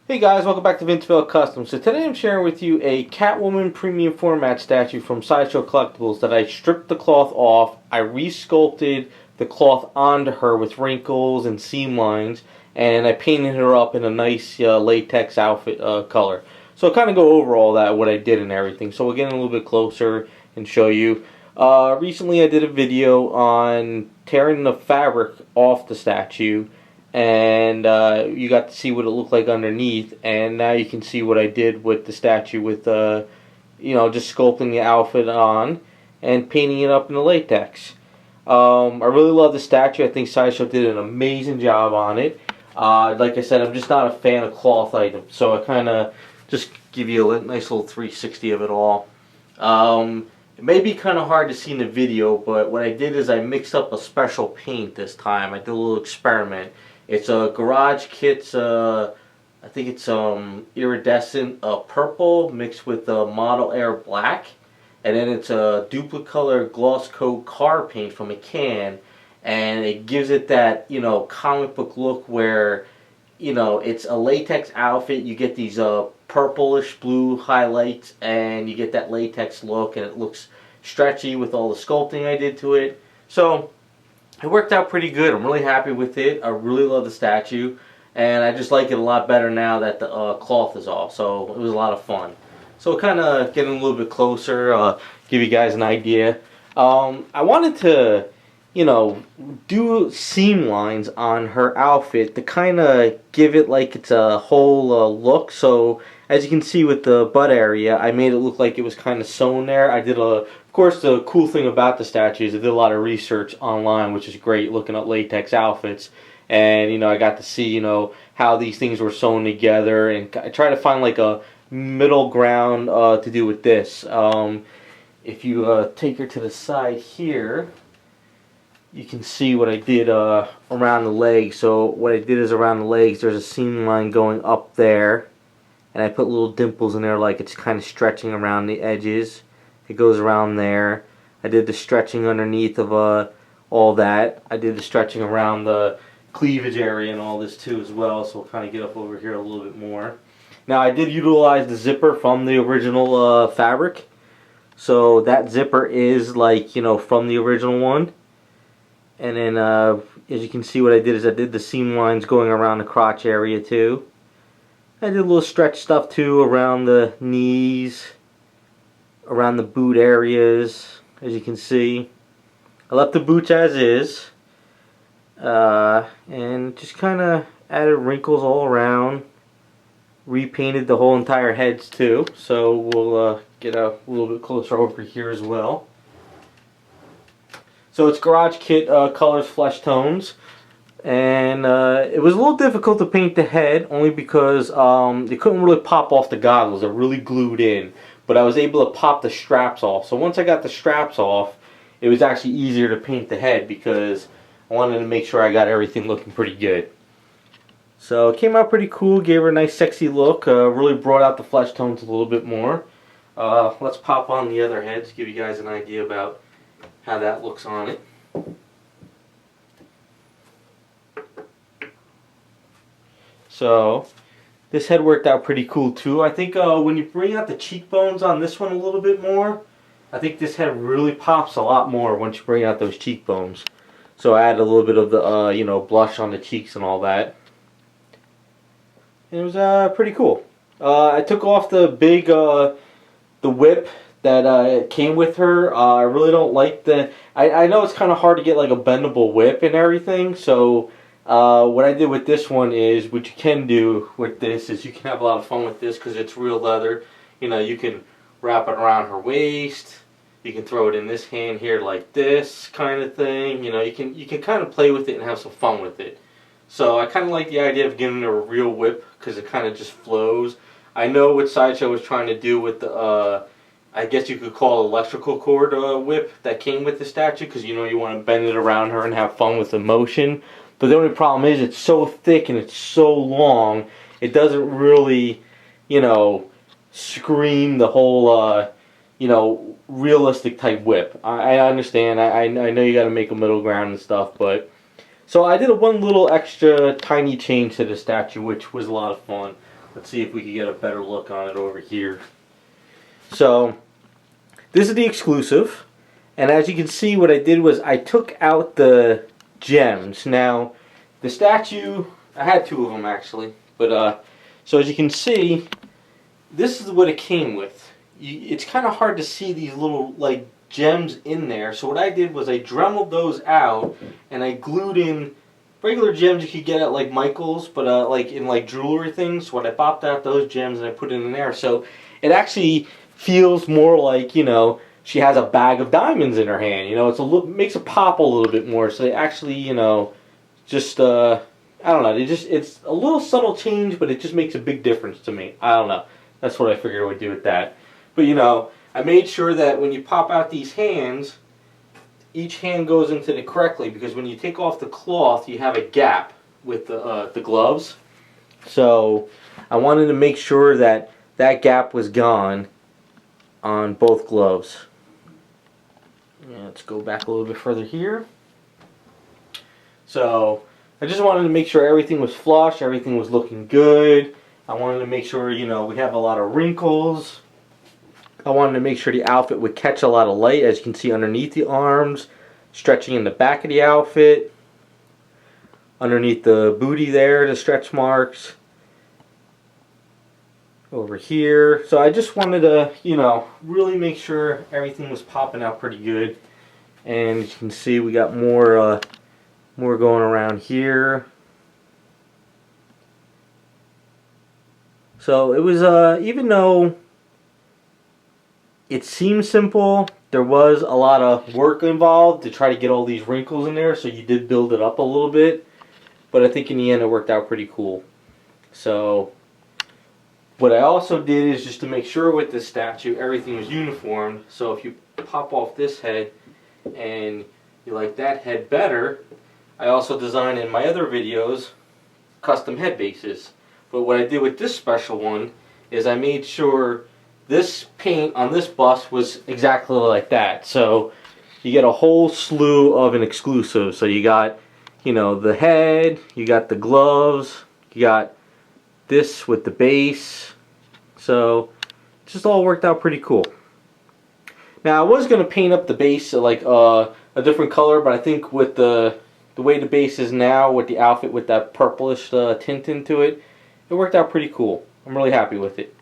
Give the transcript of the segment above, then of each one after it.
Hey guys, welcome back to Vince-Vell Custom. So today I'm sharing with you a Catwoman premium format statue from Sideshow Collectibles that I stripped the cloth off. I resculpted the cloth onto her with wrinkles and seam lines, and I painted her up in a nice latex outfit color. So I'll kind of go over all that, what I did and everything. So we'll get in a little bit closer and show you. Recently I did a video on tearing the fabric off the statue, and you got to see what it looked like underneath, and now you can see what I did with the statue with just sculpting the outfit on and painting it up in the latex. I really love the statue. I think Sideshow did an amazing job on it. Like I said, I'm just not a fan of cloth items, so I kind of just give you a nice little 360 of it all. It may be kind of hard to see in the video, but what I did is I mixed up a special paint this time. I did a little experiment. It's a Garage Kit's, I think it's iridescent purple mixed with Model Air black. And then it's a Duplicolor gloss coat car paint from a can. And it gives it that, comic book look where, it's a latex outfit. You get these purplish blue highlights and you get that latex look, and it looks stretchy with all the sculpting I did to it. So it worked out pretty good. I'm really happy with it. I really love the statue, and I just like it a lot better now that the cloth is off. So it was a lot of fun. So kind of getting a little bit closer, give you guys an idea. I wanted to, do seam lines on her outfit to kind of give it like it's a whole look. So as you can see with the butt area, I made it look like it was kind of sewn there. Of course, the cool thing about the statue is I did a lot of research online, which is great, looking at latex outfits. And, I got to see, how these things were sewn together. And I tried to find like a middle ground to do with this. If you take her to the side here, you can see what I did around the legs. So what I did is around the legs, there's a seam line going up there. And I put little dimples in there like it's kind of stretching around the edges. It goes around there. I did the stretching underneath of all that. I did the stretching around the cleavage area and all this too as well. So we'll kind of get up over here a little bit more. Now I did utilize the zipper from the original fabric. So that zipper is like, from the original one. And then as you can see, what I did is I did the seam lines going around the crotch area too. I did a little stretch stuff too around the knees, around the boot areas, as you can see. I left the boots as is, and just kind of added wrinkles all around. Repainted the whole entire heads too, so we'll get a little bit closer over here as well. So it's Garage Kit colors, flesh tones. And it was a little difficult to paint the head, only because they couldn't really pop off the goggles. They're really glued in. But I was able to pop the straps off. So once I got the straps off, it was actually easier to paint the head because I wanted to make sure I got everything looking pretty good. So it came out pretty cool, gave her a nice sexy look, really brought out the flesh tones a little bit more. Let's pop on the other heads, give you guys an idea about how that looks on it. So this head worked out pretty cool too. I think when you bring out the cheekbones on this one a little bit more, I think this head really pops a lot more once you bring out those cheekbones. So I added a little bit of the blush on the cheeks and all that. And it was pretty cool. I took off the big the whip that came with her. I really don't like the. I know it's kind of hard to get like a bendable whip and everything. So what I did with this one is, what you can do with this is you can have a lot of fun with this because it's real leather. You can wrap it around her waist. You can throw it in this hand here like this kind of thing. You can kind of play with it and have some fun with it. So I kind of like the idea of giving her a real whip because it kind of just flows. I know what Sideshow was trying to do with the I guess you could call it electrical cord whip that came with the statue, because you want to bend it around her and have fun with the motion. But the only problem is it's so thick and it's so long, it doesn't really, scream the whole, realistic type whip. I understand. I know you got to make a middle ground and stuff, but so I did one little extra tiny change to the statue, which was a lot of fun. Let's see if we can get a better look on it over here. So this is the exclusive, and as you can see, what I did was I took out the gems. Now the statue, I had two of them actually, but so as you can see, this is what it came with. It's kind of hard to see these little like gems in there, so what I did was I dremeled those out and I glued in regular gems you could get at like Michael's, but like in like jewelry things. So what I popped out those gems and I put it in there, so it actually feels more like, you know, she has a bag of diamonds in her hand. You know, it's a little, makes it pop a little bit more. So they actually, you know, just I don't know. It's a little subtle change, but it just makes a big difference to me. I don't know. That's what I figured I would do with that. But you know, I made sure that when you pop out these hands, each hand goes into it correctly, because when you take off the cloth, you have a gap with the gloves. So I wanted to make sure that that gap was gone on both gloves. Yeah, let's go back a little bit further here. So I just wanted to make sure everything was flush, everything was looking good. I wanted to make sure, you know, we have a lot of wrinkles. I wanted to make sure the outfit would catch a lot of light, as you can see underneath the arms, stretching in the back of the outfit, underneath the booty there, the stretch marks, over here. So I just wanted to, you know, really make sure everything was popping out pretty good. And as you can see, we got more going around here. So it was, even though it seemed simple, there was a lot of work involved to try to get all these wrinkles in there, so you did build it up a little bit. But I think in the end it worked out pretty cool. So what I also did is just to make sure with this statue everything was uniform. So if you pop off this head and you like that head better, I also designed in my other videos custom head bases. But what I did with this special one is I made sure this paint on this bust was exactly like that. So you get a whole slew of an exclusive. So you got, you know, the head, you got the gloves, you got this with the base. So it just all worked out pretty cool. Now I was going to paint up the base like a different color, but I think with the way the base is now, with the outfit with that purplish tint into it, it worked out pretty cool. I'm really happy with it.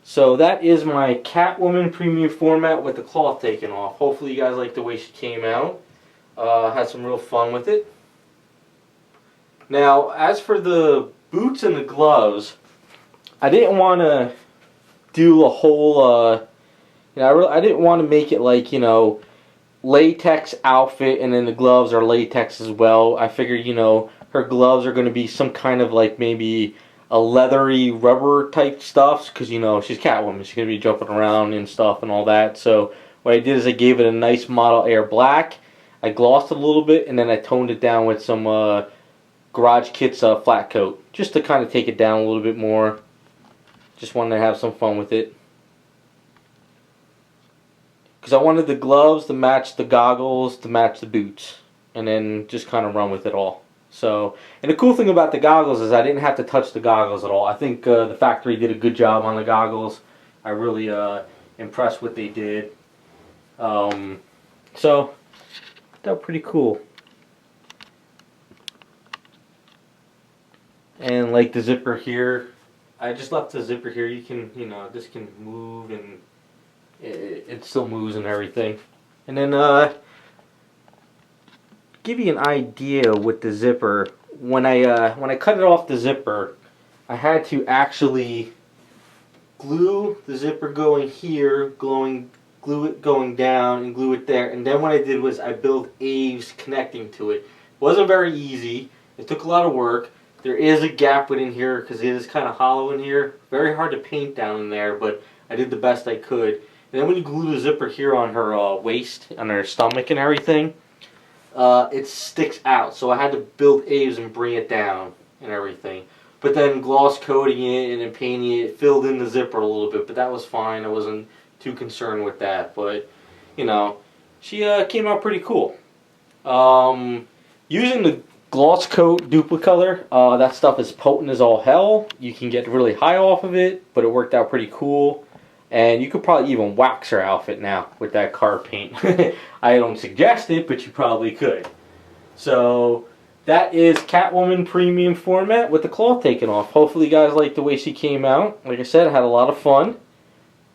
So that is my Catwoman premium format with the cloth taken off. Hopefully you guys like the way she came out. Had some real fun with it. Now, as for the boots and the gloves, I didn't want to do a whole, you know, I didn't want to make it like, you know, latex outfit and then the gloves are latex as well. I figured, you know, her gloves are going to be some kind of like maybe a leathery rubber type stuff, because, you know, she's Catwoman. She's going to be jumping around and stuff and all that. So what I did is I gave it a nice Model Air black. I glossed it a little bit, and then I toned it down with some Garage Kits flat coat, just to kind of take it down a little bit more. Just wanted to have some fun with it, because I wanted the gloves to match the goggles to match the boots, and then just kind of run with it all. So, and the cool thing about the goggles is I didn't have to touch the goggles at all. I think the factory did a good job on the goggles. I really impressed what they did. So that pretty cool. And like the zipper here, I just left the zipper here. You can, you know, this can move, and it still moves and everything. And then give you an idea with the zipper, when I cut it off the zipper, I had to actually glue the zipper going here, glue it going down, and glue it there. And then what I did was I built eaves connecting to it. It wasn't very easy. It took a lot of work. There is a gap within here because it is kind of hollow in here. Very hard to paint down in there, but I did the best I could. And then when you glue the zipper here on her waist, on her stomach and everything, it sticks out. So I had to build eaves and bring it down and everything. But then gloss coating it and then painting it filled in the zipper a little bit, but that was fine. I wasn't too concerned with that. But, you know, she came out pretty cool. Using gloss coat duplicolor. That stuff is potent as all hell. You can get really high off of it, but it worked out pretty cool. And you could probably even wax her outfit now with that car paint. I don't suggest it, but you probably could. So that is Catwoman premium format with the cloth taken off. Hopefully you guys like the way she came out. Like I said, I had a lot of fun.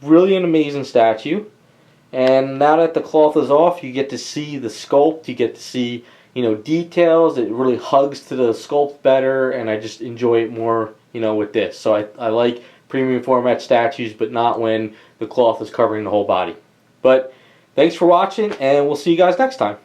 Really an amazing statue. And now that the cloth is off, you get to see the sculpt. You get to see, you know, details. It really hugs to the sculpt better, and I just enjoy it more, you know, with this. So I like premium format statues, but not when the cloth is covering the whole body. But thanks for watching, and we'll see you guys next time.